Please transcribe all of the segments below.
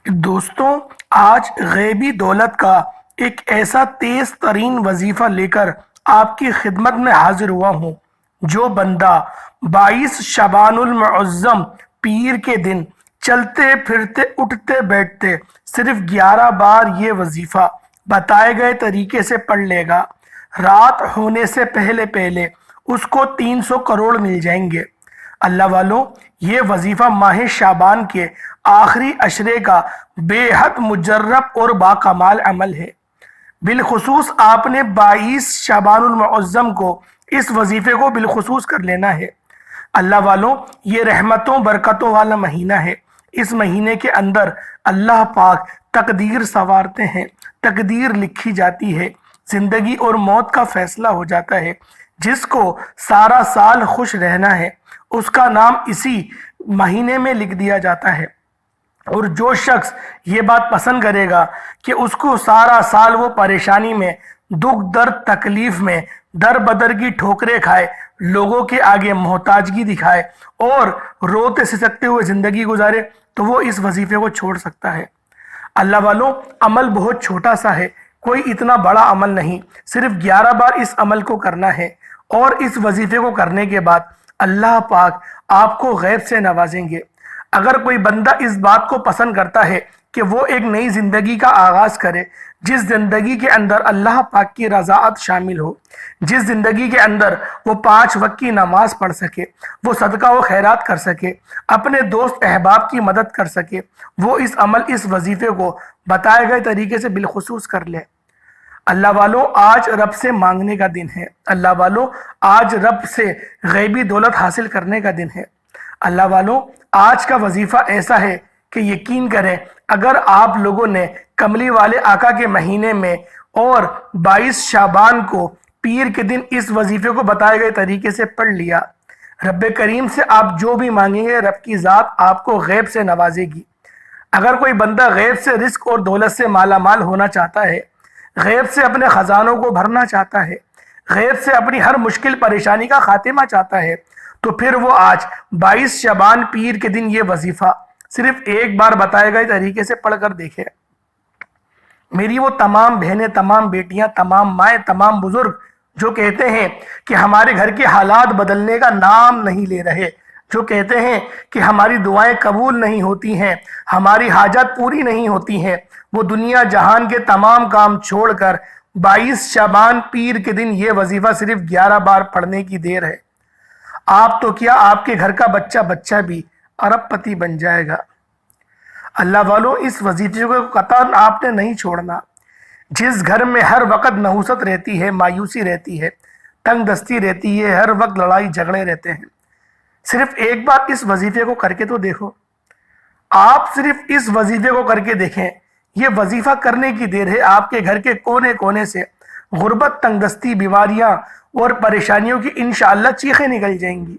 دوستوں، آج غیبی دولت کا ایک ایسا تیز ترین وظیفہ لے کر آپ کی خدمت میں حاضر ہوا ہوں۔ جو بندہ 22 شعبان المعظم پیر کے دن چلتے پھرتے اٹھتے بیٹھتے صرف 11 بار یہ وظیفہ بتائے گئے طریقے سے پڑھ لے گا، رات ہونے سے پہلے پہلے اس کو 300 کروڑ مل جائیں گے۔ اللہ والوں، یہ وظیفہ ماہ شعبان کے آخری عشرے کا بے حد مجرب اور باکمال عمل ہے۔ بالخصوص آپ نے 22 شعبان المعظم کو اس وظیفے کو بالخصوص کر لینا ہے۔ اللہ والوں، یہ رحمتوں برکتوں والا مہینہ ہے۔ اس مہینے کے اندر اللہ پاک تقدیر سنوارتے ہیں، تقدیر لکھی جاتی ہے، زندگی اور موت کا فیصلہ ہو جاتا ہے۔ جس کو سارا سال خوش رہنا ہے اس کا نام اسی مہینے میں لکھ دیا جاتا ہے، اور جو شخص یہ بات پسند کرے گا کہ اس کو سارا سال وہ پریشانی میں، دکھ درد تکلیف میں در بدر کی ٹھوکریں کھائے، لوگوں کے آگے محتاجگی دکھائے اور روتے سسکتے ہوئے زندگی گزارے، تو وہ اس وظیفے کو چھوڑ سکتا ہے۔ اللہ والوں، عمل بہت چھوٹا سا ہے، کوئی اتنا بڑا عمل نہیں، صرف 11 بار اس عمل کو کرنا ہے، اور اس وظیفے کو کرنے کے بعد اللہ پاک آپ کو غیب سے نوازیں گے۔ اگر کوئی بندہ اس بات کو پسند کرتا ہے کہ وہ ایک نئی زندگی کا آغاز کرے، جس زندگی کے اندر اللہ پاک کی رضاعت شامل ہو، جس زندگی کے اندر وہ 5 وقت کی نماز پڑھ سکے، وہ صدقہ و خیرات کر سکے، اپنے دوست احباب کی مدد کر سکے، وہ اس وظیفے کو بتائے گئے طریقے سے بالخصوص کر لے۔ اللہ والوں، آج رب سے مانگنے کا دن ہے۔ اللہ والوں، آج رب سے غیبی دولت حاصل کرنے کا دن ہے۔ اللہ والوں، آج کا وظیفہ ایسا ہے کہ یقین کریں، اگر آپ لوگوں نے کملی والے آقا کے مہینے میں اور 22 شعبان کو پیر کے دن اس وظیفے کو بتائے گئے طریقے سے پڑھ لیا، رب کریم سے آپ جو بھی مانگیں گے، رب کی ذات آپ کو غیب سے نوازے گی۔ اگر کوئی بندہ غیب سے رزق اور دولت سے مالا مال ہونا چاہتا ہے، غیب سے اپنے خزانوں کو بھرنا چاہتا ہے، غیب سے اپنی ہر مشکل پریشانی کا خاتمہ چاہتا ہے، تو پھر وہ آج 22 شعبان پیر کے دن یہ وظیفہ صرف ایک بار بتائے گئے طریقے سے پڑھ کر دیکھے۔ میری وہ تمام بہنیں، تمام بیٹیاں، تمام مائیں، تمام بزرگ جو کہتے ہیں کہ ہمارے گھر کے حالات بدلنے کا نام نہیں لے رہے، جو کہتے ہیں کہ ہماری دعائیں قبول نہیں ہوتی ہیں، ہماری حاجات پوری نہیں ہوتی ہیں، وہ دنیا جہان کے تمام کام چھوڑ کر 22 شعبان پیر کے دن یہ وظیفہ صرف 11 بار پڑھنے کی دیر ہے۔ آپ تو کیا، آپ کے گھر کا بچہ بھی ارب پتی بن جائے گا۔ اللہ والوں، اس وظیفے کو قطعاً آپ نے نہیں چھوڑنا۔ جس گھر میں ہر وقت نحوست رہتی ہے، مایوسی رہتی ہے، تنگ دستی رہتی ہے، ہر وقت لڑائی جھگڑے رہتے ہیں، صرف ایک بار اس وظیفے کو کر کے تو دیکھو۔ آپ صرف اس وظیفے کو کر کے دیکھیں، یہ وظیفہ کرنے کی دیر ہے۔ آپ کے گھر کے کونے کونے سے غربت، تنگ دستی، بیماریاں اور پریشانیوں کی انشاءاللہ چیخیں نکل جائیں گی۔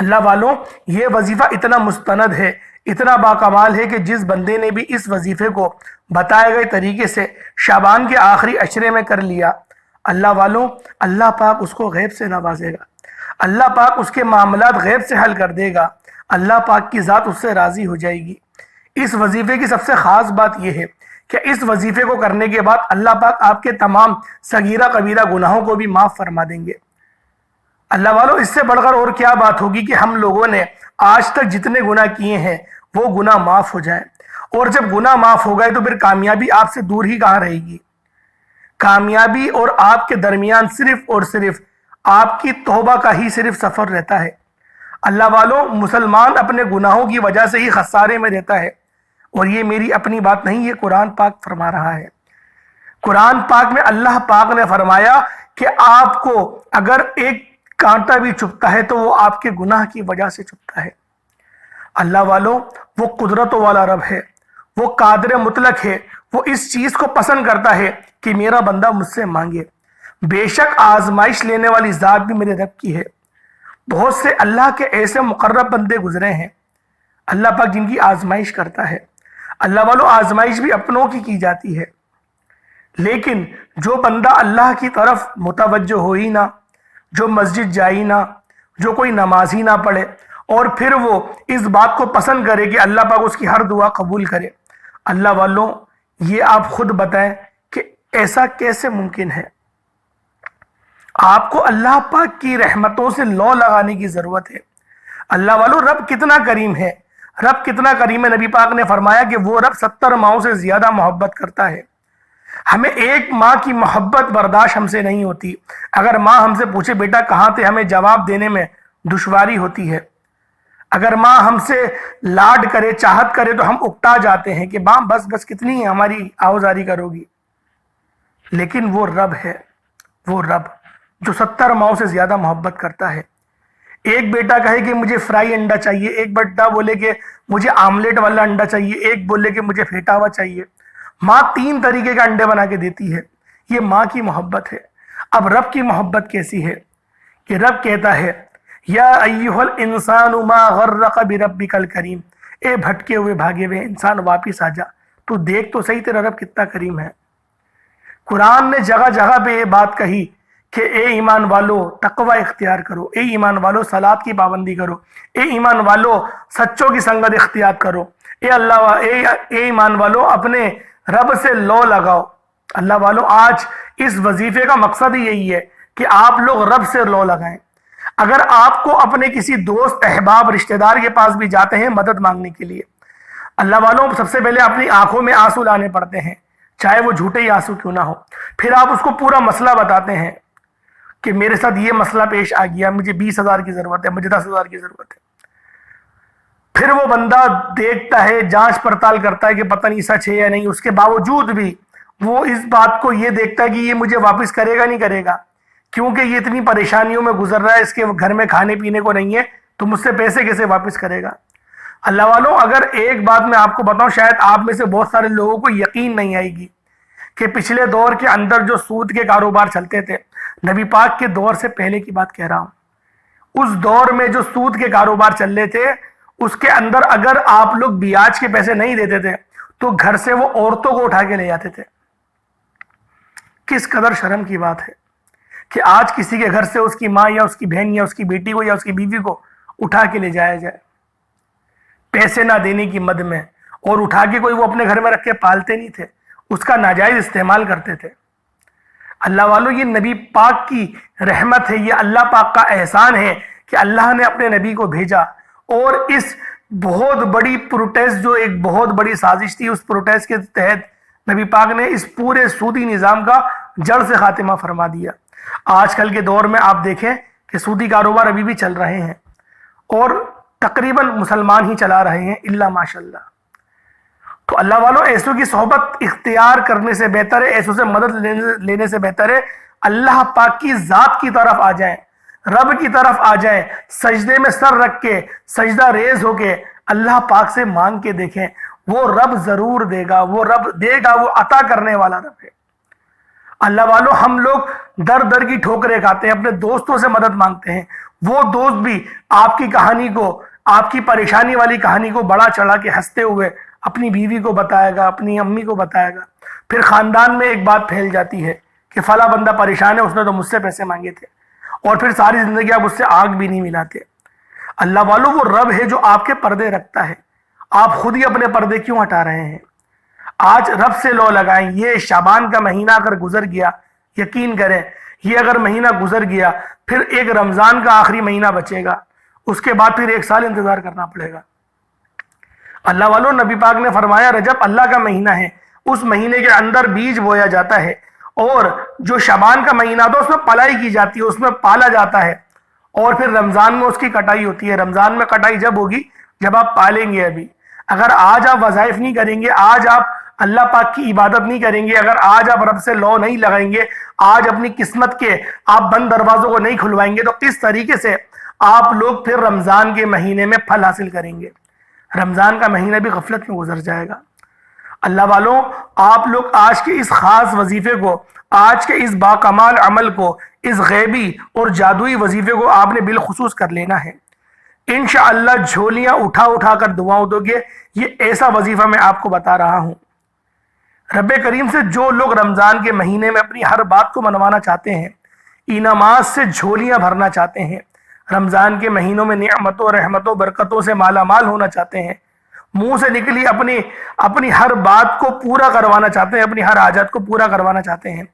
اللہ والوں، یہ وظیفہ اتنا مستند ہے، اتنا باکمال ہے کہ جس بندے نے بھی اس وظیفے کو بتائے گئے طریقے سے شعبان کے آخری عشرے میں کر لیا، اللہ والوں، اللہ پاک اس کو غیب سے نوازے گا، اللہ پاک اس کے معاملات غیب سے حل کر دے گا، اللہ پاک کی ذات اس سے راضی ہو جائے گی۔ اس وظیفے کی سب سے خاص بات یہ ہے کہ اس وظیفے کو کرنے کے بعد اللہ پاک آپ کے تمام صغیرہ کبیرہ گناہوں کو بھی معاف فرما دیں گے۔ اللہ والوں، اس سے بڑھ کر اور کیا بات ہوگی کہ ہم لوگوں نے آج تک جتنے گناہ کیے ہیں وہ گناہ معاف ہو جائیں، اور جب گناہ معاف ہو گئے تو پھر کامیابی آپ سے دور ہی کہاں رہے گی۔ کامیابی اور آپ کے درمیان صرف اور صرف آپ کی توبہ کا ہی صرف سفر رہتا ہے۔ اللہ والوں، مسلمان اپنے گناہوں کی وجہ سے ہی خسارے میں رہتا ہے، اور یہ میری اپنی بات نہیں، یہ قرآن پاک فرما رہا ہے۔ قرآن پاک میں اللہ پاک نے فرمایا کہ آپ کو اگر ایک کانٹا بھی چبھتا ہے تو وہ آپ کے گناہ کی وجہ سے چبھتا ہے۔ اللہ والوں، وہ قدرتوں والا رب ہے، وہ قادر مطلق ہے، وہ اس چیز کو پسند کرتا ہے کہ میرا بندہ مجھ سے مانگے۔ بے شک آزمائش لینے والی ذات بھی میرے رب کی ہے۔ بہت سے اللہ کے ایسے مقرب بندے گزرے ہیں، اللہ پاک جن کی آزمائش کرتا ہے۔ اللہ والوں، آزمائش بھی اپنوں کی جاتی ہے، لیکن جو بندہ اللہ کی طرف متوجہ ہو ہی نہ، جو مسجد جائی نہ، جو کوئی نماز ہی نہ پڑھے، اور پھر وہ اس بات کو پسند کرے کہ اللہ پاک اس کی ہر دعا قبول کرے۔ اللہ والوں، یہ آپ خود بتائیں کہ ایسا کیسے ممکن ہے؟ آپ کو اللہ پاک کی رحمتوں سے لو لگانے کی ضرورت ہے۔ اللہ والوں، رب کتنا کریم ہے، رب کتنا کریم ہے۔ نبی پاک نے فرمایا کہ وہ رب 70 ماؤں سے زیادہ محبت کرتا ہے۔ ہمیں ایک ماں کی محبت برداشت ہم سے نہیں ہوتی۔ اگر ماں ہم سے پوچھے بیٹا کہاں تھے، ہمیں جواب دینے میں دشواری ہوتی ہے۔ اگر ماں ہم سے لاڈ کرے، چاہت کرے تو ہم اکتا جاتے ہیں کہ ماں بس کتنی ہماری آوازاری کرو گی۔ لیکن وہ رب ہے، وہ رب جو 70 ماؤں سے زیادہ محبت کرتا ہے۔ ایک بیٹا کہے کہ مجھے فرائی انڈا چاہیے، ایک بیٹا بولے کہ مجھے آملیٹ والا انڈا چاہیے، ایک بولے کہ مجھے پھیٹا ہوا چاہیے۔ ماں 3 طریقے کے انڈے بنا کے دیتی ہے۔ یہ ماں کی محبت ہے۔ اب رب کی محبت کیسی ہے کہ رب کہتا ہے یا ایھا الانسان ما غرق بربک الکریم، اے بھٹکے ہوئے بھاگے ہوئے انسان واپس آ جا، تو دیکھ تو صحیح تیرا رب کتنا کریم ہے۔ قرآن نے جگہ جگہ پہ یہ بات کہی کہ اے ایمان والو تقوی اختیار کرو، اے ایمان والو صلاۃ کی پابندی کرو، اے ایمان والو سچوں کی سنگت اختیار کرو، اے ایمان والو اپنے رب سے لو لگاؤ۔ اللہ والو، آج اس وظیفے کا مقصد ہی یہی ہے کہ آپ لوگ رب سے لو لگائیں۔ اگر آپ کو اپنے کسی دوست، احباب، رشتہ دار کے پاس بھی جاتے ہیں مدد مانگنے کے لیے، اللہ والوں سب سے پہلے اپنی آنکھوں میں آنسو لانے پڑتے ہیں، چاہے وہ جھوٹے ہی آنسو کیوں نہ ہو۔ پھر آپ اس کو پورا مسئلہ بتاتے ہیں کہ میرے ساتھ یہ مسئلہ پیش آ گیا، مجھے 20,000 کی ضرورت ہے، مجھے 10,000 کی ضرورت ہے۔ پھر وہ بندہ دیکھتا ہے، جانچ پڑتال کرتا ہے کہ پتہ نہیں سچ ہے یا نہیں، اس کے باوجود بھی وہ اس بات کو یہ دیکھتا ہے کہ یہ مجھے واپس کرے گا نہیں کرے گا، کیونکہ یہ اتنی پریشانیوں میں گزر رہا ہے، اس کے گھر میں کھانے پینے کو نہیں ہے، تو مجھ سے پیسے کیسے واپس کرے گا۔ اللہ والوں، اگر ایک بات میں آپ کو بتاؤں، شاید آپ میں سے بہت سارے لوگوں کو یقین نہیں آئے گی کہ پچھلے دور کے اندر جو سود کے کاروبار چلتے تھے، نبی پاک کے دور سے پہلے کی بات کہہ رہا ہوں، اس دور میں جو سود کے کاروبار چل رہے تھے، اس کے اندر اگر آپ لوگ بیاج کے پیسے نہیں دیتے تھے تو گھر سے وہ عورتوں کو اٹھا کے لے جاتے تھے۔ کس قدر شرم کی بات ہے کہ آج کسی کے گھر سے اس کی ماں یا اس کی بہن یا اس کی بیٹی کو یا اس کی بیوی کو اٹھا کے لے جایا جائے، پیسے نہ دینے کی مد میں، اور اٹھا کے کوئی وہ اپنے گھر میں رکھ کے پالتے نہیں تھے، اس کا ناجائز استعمال کرتے تھے۔ اللہ والوں، یہ نبی پاک کی رحمت ہے، یہ اللہ پاک کا احسان ہے کہ اللہ نے اپنے نبی کو بھیجا، اور اس بہت بڑی پروٹیسٹ، جو ایک بہت بڑی سازش تھی، اس پروٹیسٹ کے تحت نبی پاک نے اس پورے سودی نظام کا جڑ سے خاتمہ فرما دیا۔ آج کل کے دور میں آپ دیکھیں کہ سودی کاروبار ابھی بھی چل رہے ہیں، اور تقریباً مسلمان ہی چلا رہے ہیں الا ماشاءاللہ۔ تو اللہ والوں، ایسوں کی صحبت اختیار کرنے سے بہتر ہے، ایسوں سے مدد لینے سے بہتر ہے اللہ پاک کی ذات کی طرف آ جائیں، رب کی طرف آ جائیں، سجدے میں سر رکھ کے، سجدہ ریز ہو کے اللہ پاک سے مانگ کے دیکھیں، وہ رب ضرور دے گا، وہ رب دے گا، وہ عطا کرنے والا رب ہے۔ اللہ والوں، ہم لوگ در در کی ٹھوکریں کھاتے ہیں، اپنے دوستوں سے مدد مانگتے ہیں، وہ دوست بھی آپ کی کہانی کو، آپ کی پریشانی والی کہانی کو بڑا چڑھا کے ہنستے ہوئے اپنی بیوی کو بتائے گا، اپنی امی کو بتائے گا، پھر خاندان میں ایک بات پھیل جاتی ہے کہ فلاں بندہ پریشان ہے، اس نے تو مجھ سے پیسے مانگے تھے، اور پھر ساری زندگی آپ اس سے آگ بھی نہیں ملاتے۔ اللہ والوں، وہ رب ہے جو آپ کے پردے رکھتا ہے، آپ خود ہی اپنے پردے کیوں ہٹا رہے ہیں؟ آج رب سے لو لگائیں۔ یہ شعبان کا مہینہ اگر گزر گیا، یقین کریں یہ اگر مہینہ گزر گیا، پھر ایک رمضان کا آخری مہینہ بچے گا، اس کے بعد پھر 1 سال انتظار کرنا پڑے گا۔ اللہ والوں، نبی پاک نے فرمایا رجب اللہ کا مہینہ ہے، اس مہینے کے اندر بیج بویا جاتا ہے، اور جو شعبان کا مہینہ تھا اس میں پلائی کی جاتی ہے، اس میں پالا جاتا ہے، اور پھر رمضان میں اس کی کٹائی ہوتی ہے۔ رمضان میں کٹائی جب ہوگی جب آپ پالیں گے۔ ابھی اگر آج آپ وظائف نہیں کریں گے، آج آپ اللہ پاک کی عبادت نہیں کریں گے، اگر آج آپ رب سے لو نہیں لگائیں گے، آج اپنی قسمت کے آپ بند دروازوں کو نہیں کھلوائیں گے، تو کس طریقے سے آپ لوگ پھر رمضان کے مہینے میں پھل حاصل کریں گے؟ رمضان کا مہینہ بھی غفلت میں گزر جائے گا۔ اللہ والوں، آپ لوگ آج کے اس خاص وظیفے کو، آج کے اس باکمال عمل کو، اس غیبی اور جادوئی وظیفے کو آپ نے بالخصوص کر لینا ہے۔ انشاءاللہ جھولیاں اٹھا اٹھا کر دعاؤں دو گے۔ یہ ایسا وظیفہ میں آپ کو بتا رہا ہوں۔ رب کریم سے جو لوگ رمضان کے مہینے میں اپنی ہر بات کو منوانا چاہتے ہیں، انعامات سے جھولیاں بھرنا چاہتے ہیں، رمضان کے مہینوں میں نعمتوں رحمتوں برکتوں سے مالا مال ہونا چاہتے ہیں، منہ سے نکلی اپنی ہر بات کو پورا کروانا چاہتے ہیں، اپنی ہر حاجت کو پورا کروانا چاہتے ہیں،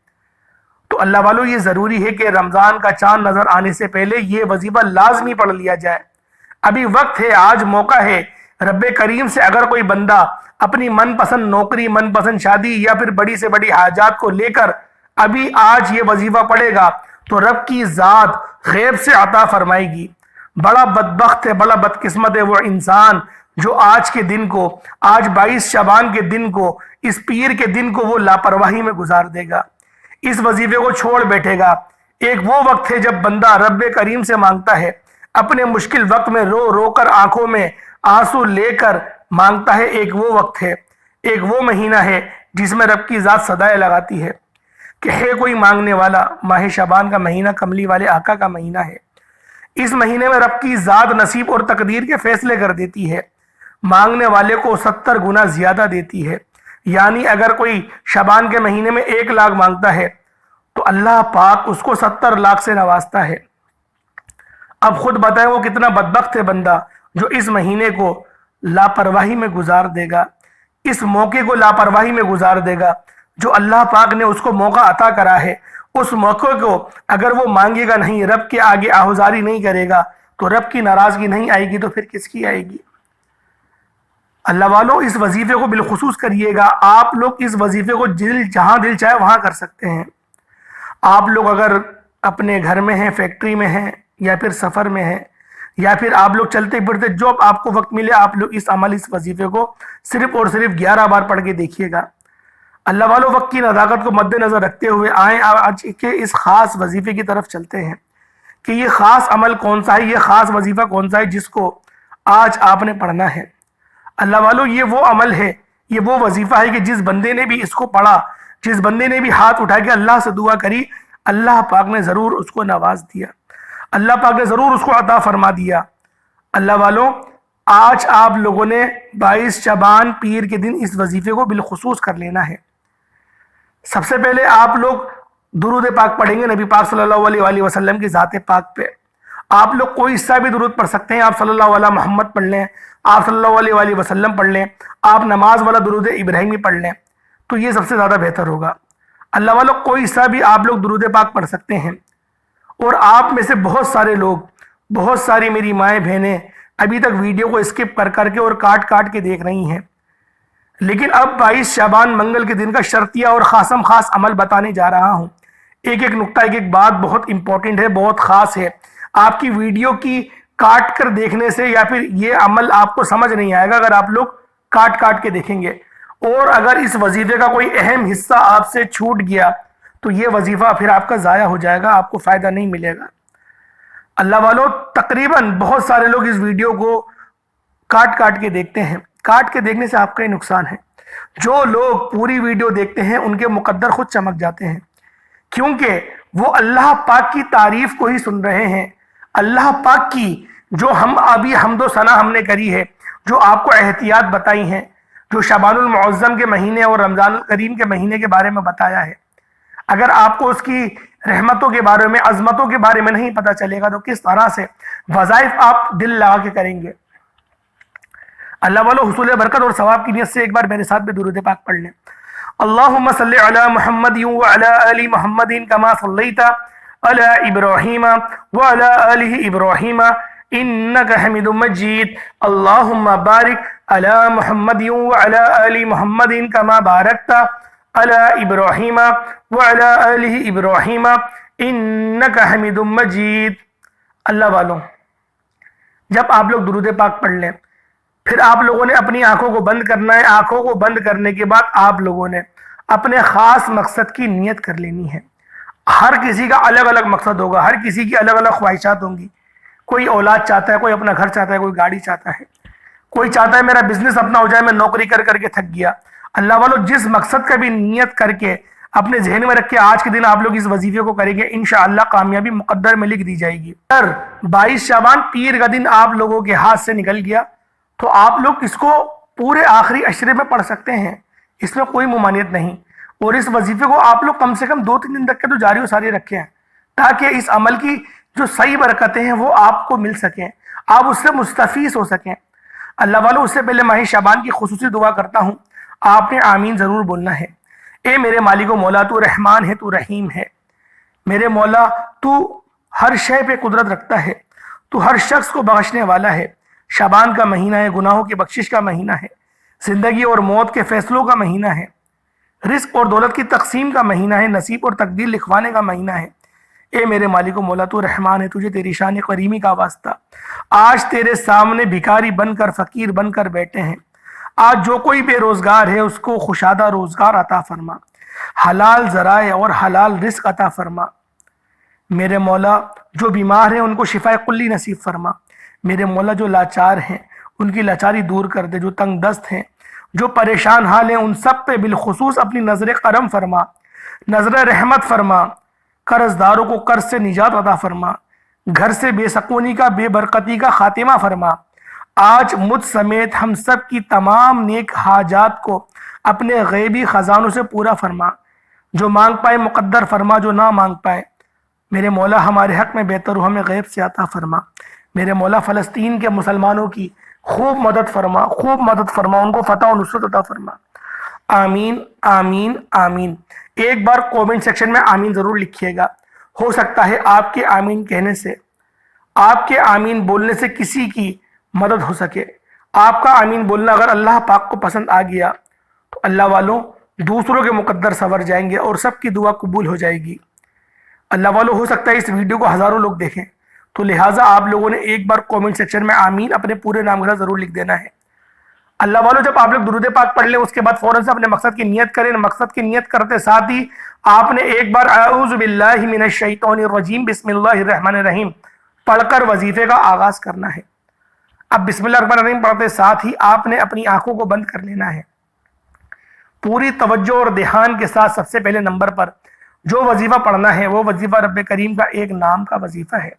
تو اللہ والو یہ ضروری ہے کہ رمضان کا چاند نظر آنے سے پہلے یہ وظیفہ لازمی پڑھ لیا جائے۔ ابھی وقت ہے، آج موقع ہے۔ رب کریم سے اگر کوئی بندہ اپنی من پسند نوکری، من پسند شادی یا پھر بڑی سے بڑی حاجات کو لے کر ابھی آج یہ وظیفہ پڑھے گا تو رب کی ذات غیب سے عطا فرمائے گی۔ بڑا بدبخت ہے، بڑا بدقسمت ہے وہ انسان جو آج کے دن کو، آج 22 شعبان کے دن کو، اس پیر کے دن کو وہ لاپرواہی میں گزار دے گا، اس وظیفے کو چھوڑ بیٹھے گا۔ ایک وہ وقت ہے جب بندہ رب کریم سے مانگتا ہے، اپنے مشکل وقت میں رو رو کر آنکھوں میں آنسو لے کر مانگتا ہے۔ ایک وہ وقت ہے، ایک وہ مہینہ ہے جس میں رب کی ذات صدائیں لگاتی ہے کہ ہے کوئی مانگنے والا۔ ماہ شعبان کا مہینہ کملی والے آقا کا مہینہ ہے۔ اس مہینے میں رب کی ذات نصیب اور تقدیر کے فیصلے کر دیتی ہے، مانگنے والے کو 70 گنا زیادہ دیتی ہے۔ یعنی اگر کوئی شعبان کے مہینے میں 1 لاکھ مانگتا ہے تو اللہ پاک اس کو 70 لاکھ سے نوازتا ہے۔ اب خود بتائیں وہ کتنا بدبخت ہے بندہ جو اس مہینے کو لاپرواہی میں گزار دے گا، اس موقع کو لاپرواہی میں گزار دے گا جو اللہ پاک نے اس کو موقع عطا کرا ہے۔ اس موقع کو اگر وہ مانگے گا نہیں، رب کے آگے آہوزاری نہیں کرے گا تو رب کی ناراضگی نہیں آئے گی تو پھر کس کی آئے گی؟ اللہ والوں اس وظیفے کو بالخصوص کریے گا۔ آپ لوگ اس وظیفے کو جہاں دل چاہے وہاں کر سکتے ہیں۔ آپ لوگ اگر اپنے گھر میں ہیں، فیکٹری میں ہیں، یا پھر سفر میں ہیں، یا پھر آپ لوگ چلتے پھرتے جو آپ کو وقت ملے، آپ لوگ اس وظیفے کو صرف اور صرف 11 بار پڑھ کے دیکھیے گا۔ اللہ والوں وقت کی نزاکت کو مد نظر رکھتے ہوئے آئیں آج کے اس خاص وظیفے کی طرف چلتے ہیں کہ یہ خاص عمل کون سا ہے، یہ خاص وظیفہ کون سا ہے جس کو آج آپ نے پڑھنا ہے۔ اللہ والوں یہ وہ عمل ہے، یہ وہ وظیفہ ہے کہ جس بندے نے بھی اس کو پڑھا، جس بندے نے بھی ہاتھ اٹھا کے اللہ سے دعا کری، اللہ پاک نے ضرور اس کو نواز دیا، اللہ پاک نے ضرور اس کو عطا فرما دیا۔ اللہ والوں آج آپ لوگوں نے 22 شعبان پیر کے دن اس وظیفے کو بالخصوص کر لینا ہے۔ سب سے پہلے آپ لوگ درود پاک پڑھیں گے نبی پاک صلی اللہ علیہ وآلہ وسلم کی ذات پاک پہ۔ آپ لوگ کوئی حصہ بھی درود پڑھ سکتے ہیں، آپ صلی اللہ علیہ محمد پڑھ لیں، آپ صلی اللہ علیہ وآلہ وسلم پڑھ لیں، آپ نماز والا درود ابراہیمی پڑھ لیں تو یہ سب سے زیادہ بہتر ہوگا۔ اللہ والوں کوئی حصہ بھی آپ لوگ درود پاک پڑھ سکتے ہیں۔ اور آپ میں سے بہت سارے لوگ، بہت ساری میری مائیں بہنیں ابھی تک ویڈیو کو اسکپ کر کر کے اور کاٹ کاٹ کے دیکھ رہی ہیں، لیکن اب 22 شعبان منگل کے دن کا شرطیہ اور خاصم خاص عمل بتانے جا رہا ہوں۔ ایک ایک نقطہ، ایک ایک بات بہت امپورٹنٹ ہے، بہت خاص ہے۔ آپ کی ویڈیو کی کاٹ کر دیکھنے سے یا پھر یہ عمل آپ کو سمجھ نہیں آئے گا اگر آپ لوگ کاٹ کاٹ کے دیکھیں گے، اور اگر اس وظیفے کا کوئی اہم حصہ آپ سے چھوٹ گیا تو یہ وظیفہ پھر آپ کا ضائع ہو جائے گا، آپ کو فائدہ نہیں ملے گا۔ اللہ والوں تقریباً بہت سارے لوگ اس ویڈیو کو کاٹ کاٹ کے دیکھتے ہیں، کاٹ کے دیکھنے سے آپ کا ہی نقصان ہے۔ جو لوگ پوری ویڈیو دیکھتے ہیں ان کے مقدر خود چمک جاتے ہیں، کیونکہ وہ اللہ پاک کی تعریف کو ہی سن رہے ہیں، اللہ پاک کی جو ہم ابھی حمد و ثنا ہم نے کری ہے، جو آپ کو احتیاط بتائی ہیں، جو شعبان المعظم کے مہینے اور رمضان الکریم کے مہینے کے بارے میں بتایا ہے، اگر آپ کو اس کی رحمتوں کے بارے میں، عظمتوں کے بارے میں نہیں پتہ چلے گا تو کس طرح سے وظائف آپ دل لگا کے کریں گے؟ اللہ والو حصول برکت اور ثواب کی نیت سے ایک بار میرے ساتھ بھی درود پاک پڑھ لیں۔ اللہم صلی علی محمد وعلی آل محمد کما صلیت علی ابراہیم وعلی آل ابراہیم انک حمید مجید۔ اللہم بارک علی محمد وعلی آل محمد کما بارکت علی ابراہیم وعلی آل ابراہیم انک حمید مجید۔ اللہ والوں جب آپ لوگ درود پاک پڑھ لیں پھر آپ لوگوں نے اپنی آنکھوں کو بند کرنا ہے۔ آنکھوں کو بند کرنے کے بعد آپ لوگوں نے اپنے خاص مقصد کی نیت کر لینی ہے۔ ہر کسی کا الگ الگ مقصد ہوگا، ہر کسی کی الگ الگ خواہشات ہوں گی۔ کوئی اولاد چاہتا ہے، کوئی اپنا گھر چاہتا ہے، کوئی گاڑی چاہتا ہے، کوئی چاہتا ہے میرا بزنس اپنا ہو جائے، میں نوکری کر کر کے تھک گیا۔ اللہ والو جس مقصد کا بھی نیت کر کے اپنے ذہن میں رکھ کے آج کے دن آپ لوگ اس وظیفے کو کریں گے، انشاءاللہ کامیابی مقدر میں لکھ دی جائے گی۔ اگر 22 شعبان پیر کا دن آپ لوگوں کے ہاتھ سے نکل گیا تو آپ لوگ اس کو پورے آخری عشرے میں پڑھ سکتے ہیں، اس میں کوئی ممانعت نہیں۔ اور اس وظیفے کو آپ لوگ کم سے کم 2-3 دن تک کے تو جاری و ساری رکھیں تاکہ اس عمل کی جو صحیح برکتیں ہیں وہ آپ کو مل سکیں، آپ اس سے مستفیض ہو سکیں۔ اللہ والو، اس سے پہلے ماہ شعبان کی خصوصی دعا کرتا ہوں، آپ نے آمین ضرور بولنا ہے۔ اے میرے مالک و مولا، تو رحمان ہے، تو رحیم ہے، میرے مولا تو ہر شے پہ قدرت رکھتا ہے، تو ہر شخص کو بخشنے والا ہے۔ شعبان کا مہینہ ہے، گناہوں کی بخشش کا مہینہ ہے، زندگی اور موت کے فیصلوں کا مہینہ ہے، رزق اور دولت کی تقسیم کا مہینہ ہے، نصیب اور تقدیر لکھوانے کا مہینہ ہے۔ اے میرے مالک و مولا، تو رحمان ہے، تجھے تیری شان کریمی کا واسطہ، آج تیرے سامنے بھکاری بن کر، فقیر بن کر بیٹھے ہیں۔ آج جو کوئی بے روزگار ہے اس کو خوشادہ روزگار عطا فرما، حلال ذرائع اور حلال رزق عطا فرما۔ میرے مولا، جو بیمار ہیں ان کو شفا کلی نصیب فرما۔ میرے مولا، جو لاچار ہیں ان کی لاچاری دور کر دے، جو تنگ دست ہیں، جو پریشان حال ہیں، ان سب پہ بالخصوص اپنی نظر کرم فرما، نظر رحمت فرما۔ قرض داروں کو قرض سے نجات عطا فرما، گھر سے بے سکونی کا، بے برکتی کا خاتمہ فرما۔ آج مجھ سمیت ہم سب کی تمام نیک حاجات کو اپنے غیبی خزانوں سے پورا فرما، جو مانگ پائے مقدر فرما، جو نہ مانگ پائے میرے مولا ہمارے حق میں بہتر ہو، ہمیں غیب سے عطا فرما۔ میرے مولا، فلسطین کے مسلمانوں کی خوب مدد فرما، خوب مدد فرما، ان کو فتح و نصرت عطا فرما۔ آمین آمین آمین۔ ایک بار کومنٹ سیکشن میں آمین ضرور لکھیے گا، ہو سکتا ہے آپ کے آمین کہنے سے، آپ کے آمین بولنے سے کسی کی مدد ہو سکے۔ آپ کا آمین بولنا اگر اللہ پاک کو پسند آ گیا تو اللہ والوں دوسروں کے مقدر سنور جائیں گے اور سب کی دعا قبول ہو جائے گی۔ اللہ والوں، ہو سکتا ہے اس ویڈیو کو ہزاروں لوگ دیکھیں، تو لہٰذا آپ لوگوں نے ایک بار کومنٹ سیکشن میں آمین اپنے پورے نام کے ساتھ ضرور لکھ دینا ہے۔ اللہ والوں، جب آپ لوگ درود پاک پڑھ لیں اس کے بعد فوراً سے اپنے مقصد کی نیت کریں۔ مقصد کی نیت کرتے ساتھ ہی آپ نے ایک بار اعوذ باللہ من الشیطان الرجیم بسم اللہ الرحمن الرحیم پڑھ کر وظیفے کا آغاز کرنا ہے۔ اب بسم اللہ الرحمن الرحیم پڑھتے ساتھ ہی آپ نے اپنی آنکھوں کو بند کر لینا ہے۔ پوری توجہ اور دھیان کے ساتھ سب سے پہلے نمبر پر جو وظیفہ پڑھنا ہے وہ وظیفہ رب کریم کا ایک نام کا وظیفہ ہے،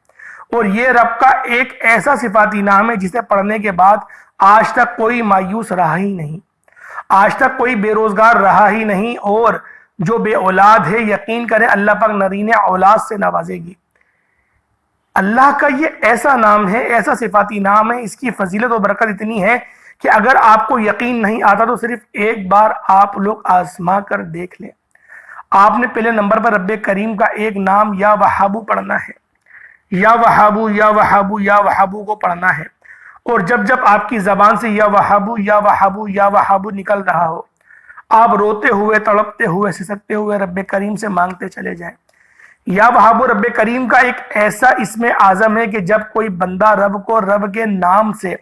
اور یہ رب کا ایک ایسا صفاتی نام ہے جسے پڑھنے کے بعد آج تک کوئی مایوس رہا ہی نہیں، آج تک کوئی بے روزگار رہا ہی نہیں، اور جو بے اولاد ہے یقین کریں اللہ پاک نرین اولاد سے نوازے گی۔ اللہ کا یہ ایسا نام ہے، ایسا صفاتی نام ہے، اس کی فضیلت و برکت اتنی ہے کہ اگر آپ کو یقین نہیں آتا تو صرف ایک بار آپ لوگ آزما کر دیکھ لیں۔ آپ نے پہلے نمبر پر رب کریم کا ایک نام یا وہابو پڑھنا ہے، یا وہابو یا وہابو یا وہابو کو پڑھنا ہے، اور جب جب آپ کی زبان سے یا وہابو یا وہابو یا وہابو نکل رہا ہو، آپ روتے ہوئے، تڑپتے ہوئے، سسکتے ہوئے رب کریم سے مانگتے چلے جائیں۔ یا وہابو رب کریم کا ایک ایسا اسم اعظم ہے کہ جب کوئی بندہ رب کو رب کے نام سے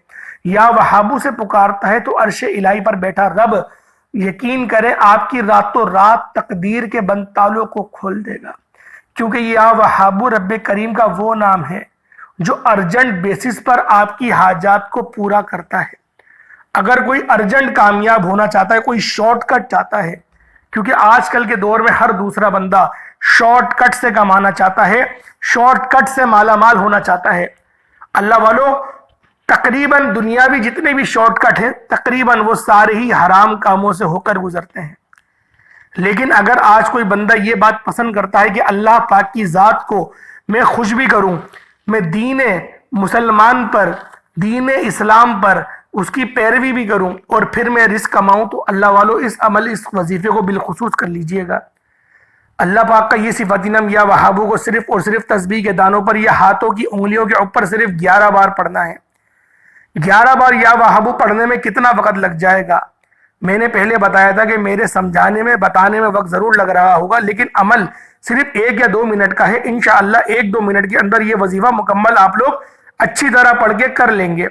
یا وہابو سے پکارتا ہے تو عرش الہی پر بیٹھا رب یقین کریں آپ کی راتوں رات تقدیر کے بند تالوں کو کھول دے گا، کیونکہ یا وہابو رب کریم کا وہ نام ہے جو ارجنٹ بیسس پر آپ کی حاجات کو پورا کرتا ہے۔ اگر کوئی ارجنٹ کامیاب ہونا چاہتا ہے، کوئی شارٹ کٹ چاہتا ہے، کیونکہ آج کل کے دور میں ہر دوسرا بندہ شارٹ کٹ سے کمانا چاہتا ہے، شارٹ کٹ سے مالا مال ہونا چاہتا ہے۔ اللہ والوں، تقریباً دنیاوی جتنے بھی شارٹ کٹ ہیں تقریباً وہ سارے ہی حرام کاموں سے ہو کر گزرتے ہیں۔ لیکن اگر آج کوئی بندہ یہ بات پسند کرتا ہے کہ اللہ پاک کی ذات کو میں خوش بھی کروں، میں دین مسلمان پر، دین اسلام پر اس کی پیروی بھی کروں، اور پھر میں رزق کماؤں، تو اللہ والوں اس عمل، اس وظیفے کو بالخصوص کر لیجئے گا۔ اللہ پاک کا یہ صفاتی نام یا وہابو کو صرف اور صرف تسبیح کے دانوں پر یا ہاتھوں کی انگلیوں کے اوپر صرف 11 بار پڑھنا ہے۔ 11 بار یا وہابو پڑھنے میں کتنا وقت لگ جائے گا؟ میں نے پہلے بتایا تھا کہ میرے سمجھانے میں، بتانے میں وقت ضرور لگ رہا ہوگا، لیکن عمل صرف 1 یا 2 منٹ کا ہے۔ انشاءاللہ 1-2 منٹ کے اندر یہ وظیفہ مکمل آپ لوگ اچھی طرح پڑھ کے کر لیں گے،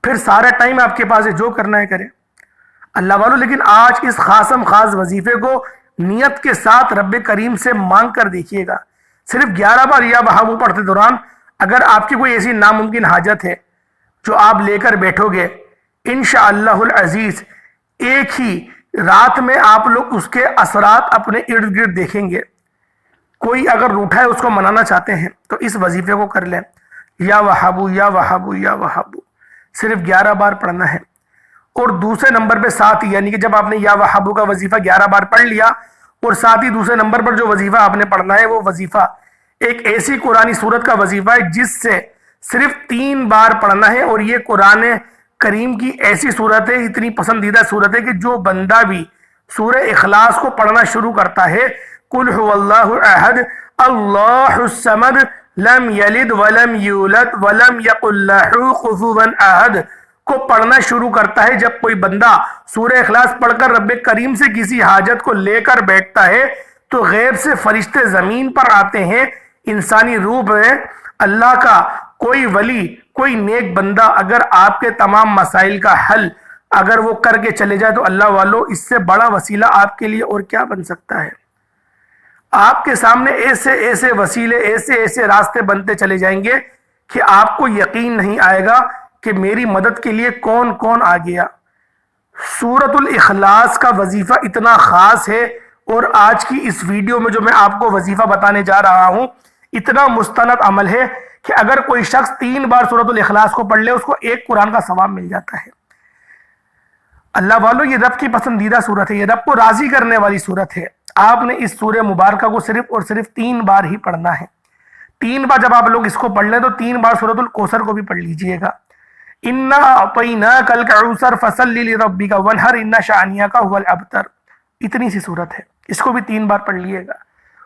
پھر سارا ٹائم آپ کے پاس ہے، جو کرنا ہے کریں اللہ والوں۔ لیکن آج اس خاصم خاص وظیفے کو نیت کے ساتھ رب کریم سے مانگ کر دیکھیے گا۔ صرف 11 بار یا وہابو پڑھتے دوران اگر آپ کی کوئی ایسی ناممکن حاجت ہے جو آپ لے کر بیٹھو گے، انشاءاللہ العزیز ایک ہی رات میں آپ لوگ اس کے اثرات اپنے ارد گرد دیکھیں گے۔ کوئی اگر روٹھا ہے، اس کو منانا چاہتے ہیں تو اس وظیفے کو کر لیں، یا وہابو یا وہابو یا وہابو صرف 11 بار پڑھنا ہے۔ اور دوسرے نمبر پہ ساتھ ہی، یعنی کہ جب آپ نے یا وہابو کا وظیفہ 11 بار پڑھ لیا اور ساتھ ہی دوسرے نمبر پر جو وظیفہ آپ نے پڑھنا ہے وہ وظیفہ ایک ایسی قرآنی سورت کا وظیفہ ہے جس سے صرف 3 بار پڑھنا ہے، اور یہ قرآن کریم کی ایسی صورت ہے، اتنی پسندیدہ صورت ہے کہ جو بندہ بھی سورہ اخلاص کو پڑھنا شروع کرتا ہے، قل هو اللہ احد اللہ الصمد لم یلد ولم یولد ولم یکن لہ کفوا احد کو پڑھنا شروع کرتا ہے، جب کوئی بندہ سورہ اخلاص پڑھ کر رب کریم سے کسی حاجت کو لے کر بیٹھتا ہے تو غیب سے فرشتے زمین پر آتے ہیں، انسانی روح میں اللہ کا کوئی ولی، کوئی نیک بندہ اگر آپ کے تمام مسائل کا حل اگر وہ کر کے چلے جائے تو اللہ والو اس سے بڑا وسیلہ آپ کے لیے اور کیا بن سکتا ہے۔ آپ کے سامنے ایسے ایسے وسیلے، ایسے ایسے راستے بنتے چلے جائیں گے کہ آپ کو یقین نہیں آئے گا کہ میری مدد کے لیے کون کون آ گیا۔ سورۃ الاخلاص کا وظیفہ اتنا خاص ہے، اور آج کی اس ویڈیو میں جو میں آپ کو وظیفہ بتانے جا رہا ہوں اتنا مستند عمل ہے کہ اگر کوئی شخص 3 بار سورۃ الاخلاص کو پڑھ لے اس کو 1 قرآن کا ثواب مل جاتا ہے۔ اللہ والو یہ رب کی پسندیدہ صورت ہے، یہ رب کو راضی کرنے والی صورت ہے۔ آپ نے اس سورہ مبارکہ کو صرف اور صرف 3 بار ہی پڑھنا ہے۔ 3 بار جب آپ لوگ اس کو پڑھ لیں تو 3 بار سورۃ الکوثر کو بھی پڑھ لیجئے گا۔ اِنَّا أَعْطَيْنَاكَ الْكَوْثَرَ فَصَلِّ لِرَبِّكَ وَانْحَرْ إِنَّ شَانِئَكَ هُوَ الْأَبْتَرُ، اتنی سی صورت ہے، اس کو بھی 3 بار پڑھ لیے گا۔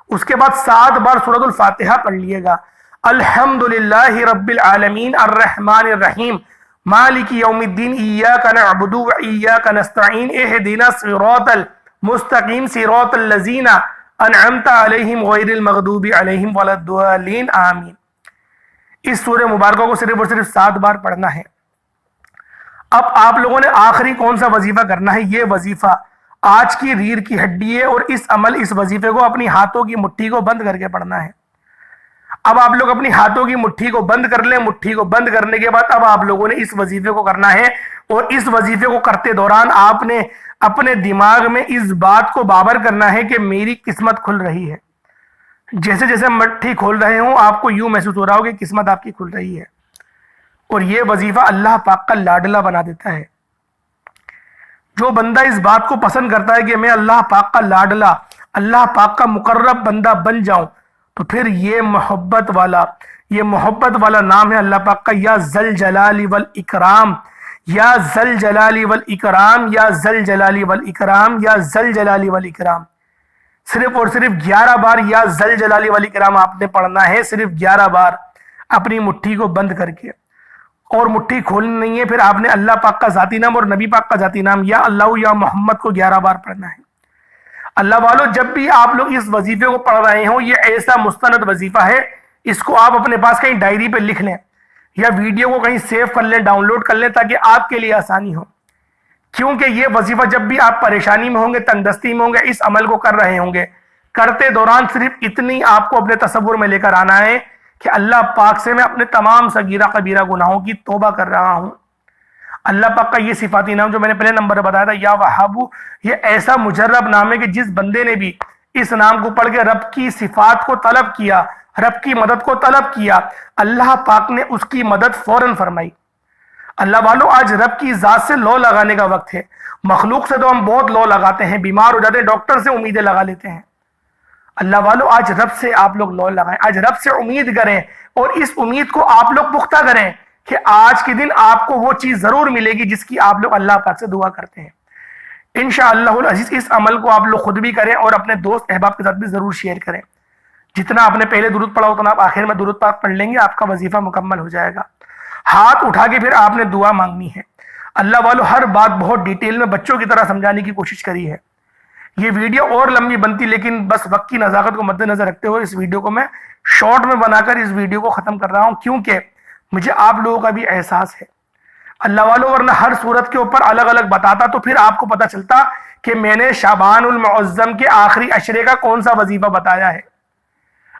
اس کے بعد 7 بار سورۃ الفاتحہ پڑھ لیے گا۔ الحمدللہ رب العالمین الرحمن الرحیم مالک یوم الدین ایاک نعبد و ایاک نستعین اہدنا الصراط المستقیم صراط الذین انعمت علیہم غیر المغضوب علیہم ولا الضالین آمین۔ اس سورہ مبارکہ کو صرف اور صرف 7 بار پڑھنا ہے۔ اب آپ لوگوں نے آخری کون سا وظیفہ کرنا ہے؟ یہ وظیفہ آج کی ریڑھ کی ہڈی ہے، اور اس وظیفے کو اپنی ہاتھوں کی مٹھی کو بند کر کے پڑھنا ہے۔ اب آپ لوگ اپنی ہاتھوں کی مٹھی کو بند کر لیں۔ مٹھی کو بند کرنے کے بعد اب آپ لوگوں نے اس وظیفے کو کرنا ہے، اور اس وظیفے کو کرتے دوران آپ نے اپنے دماغ میں اس بات کو بابر کرنا ہے کہ میری قسمت کھل رہی ہے۔ جیسے جیسے مٹھی کھول رہے ہوں آپ کو یوں محسوس ہو رہا ہو کہ قسمت آپ کی کھل رہی ہے، اور یہ وظیفہ اللہ پاک کا لاڈلا بنا دیتا ہے۔ جو بندہ اس بات کو پسند کرتا ہے کہ میں اللہ پاک کا لاڈلا، اللہ پاک کا مقرب بندہ بن جاؤں، تو پھر یہ محبت والا نام ہے اللہ پاک کا، یا ذل جلال والاکرام، یا ذل جلال والاکرام، یا ذل جلال والاکرام، یا ذل جلال والاکرام۔ صرف اور صرف 11 بار یا ذل جلال والاکرام آپ نے پڑھنا ہے، صرف 11 بار اپنی مٹھی کو بند کر کے، اور مٹھی کھولنی نہیں ہے۔ پھر آپ نے اللہ پاک کا ذاتی نام اور نبی پاک کا ذاتی نام یا اللہ یا محمد کو 11 بار پڑھنا ہے۔ اللہ والو جب بھی آپ لوگ اس وظیفے کو پڑھ رہے ہوں، یہ ایسا مستند وظیفہ ہے، اس کو آپ اپنے پاس کہیں ڈائری پہ لکھ لیں، یا ویڈیو کو کہیں سیو کر لیں، ڈاؤن لوڈ کر لیں، تاکہ آپ کے لیے آسانی ہو۔ کیونکہ یہ وظیفہ جب بھی آپ پریشانی میں ہوں گے، تنگ دستی میں ہوں گے، اس عمل کو کر رہے ہوں گے، کرتے دوران صرف اتنی آپ کو اپنے تصور میں لے کر آنا ہے کہ اللہ پاک سے میں اپنے تمام صغیرہ کبیرہ گناہوں کی توبہ کر رہا ہوں۔ اللہ پاک کا یہ صفاتی نام جو میں نے پہلے نمبر بتایا تھا، یا وہابو، یہ ایسا مجرب نام ہے کہ جس بندے نے بھی اس نام کو پڑھ کے رب کی صفات کو طلب کیا، رب کی مدد کو طلب کیا، اللہ پاک نے اس کی مدد فوراً فرمائی۔ اللہ والو آج رب کی ذات سے لو لگانے کا وقت ہے۔ مخلوق سے تو ہم بہت لو لگاتے ہیں، بیمار ہو جاتے ہیں، ڈاکٹر سے امیدیں لگا لیتے ہیں۔ اللہ والو آج رب سے آپ لوگ لو لگائیں، آج رب سے امید کریں، اور اس امید کو آپ لوگ پختہ کریں کہ آج کے دن آپ کو وہ چیز ضرور ملے گی جس کی آپ لوگ اللہ پاک سے دعا کرتے ہیں۔ انشاءاللہ العزیز اس عمل کو آپ لوگ خود بھی کریں اور اپنے دوست احباب کے ساتھ بھی ضرور شیئر کریں۔ جتنا آپ نے پہلے درود پڑھا اتنا آپ آخر میں درود پاک پڑھ لیں گے، آپ کا وظیفہ مکمل ہو جائے گا۔ ہاتھ اٹھا کے پھر آپ نے دعا مانگنی ہے۔ اللہ والو ہر بات بہت ڈیٹیل میں بچوں کی طرح سمجھانے کی کوشش کری ہے۔ یہ ویڈیو اور لمبی بنتی، لیکن بس وقت کی نزاکت کو مد نظر رکھتے ہوئے اس ویڈیو کو میں شارٹ میں بنا کر اس ویڈیو کو ختم کر رہا ہوں، کیونکہ مجھے آپ لوگوں کا بھی احساس ہے۔ اللہ والو ورنہ ہر صورت کے اوپر الگ الگ بتاتا تو پھر آپ کو پتا چلتا کہ میں نے شعبان المعظم کے آخری عشرے کا کون سا وظیفہ بتایا ہے۔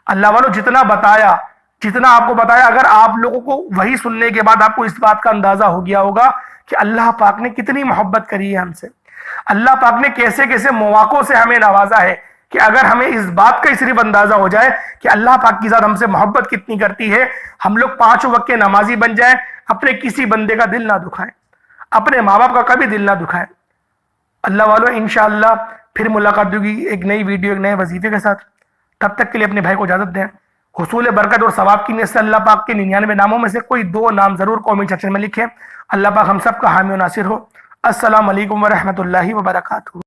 اللہ والو جتنا آپ کو بتایا، اگر آپ لوگوں کو وہی سننے کے بعد آپ کو اس بات کا اندازہ ہو گیا ہوگا کہ اللہ پاک نے کتنی محبت کری ہے ہم سے، اللہ پاک نے کیسے کیسے مواقعوں سے ہمیں نوازا ہے، کہ اگر ہمیں اس بات کا صرف اندازہ ہو جائے کہ اللہ پاک کی ذات ہم سے محبت کتنی کرتی ہے، ہم لوگ 5 وقت کے نمازی بن جائیں، اپنے کسی بندے کا دل نہ دکھائیں، اپنے ماں باپ کا کبھی دل نہ دکھائیں۔ اللہ والو انشاءاللہ پھر ملاقات ہوگی ایک نئی ویڈیو، ایک نئے وظیفے کے ساتھ۔ تب تک کے لیے اپنے بھائی کو اجازت دیں۔ حصول برکت اور ثواب کی نیت سے اللہ پاک کے 99 ناموں میں سے کوئی 2 نام ضرور کامنٹ سیکشن میں لکھیں۔ اللہ پاک ہم سب کا حامی و ناصر ہو۔ السلام علیکم ورحمۃ اللہ وبرکاتہ۔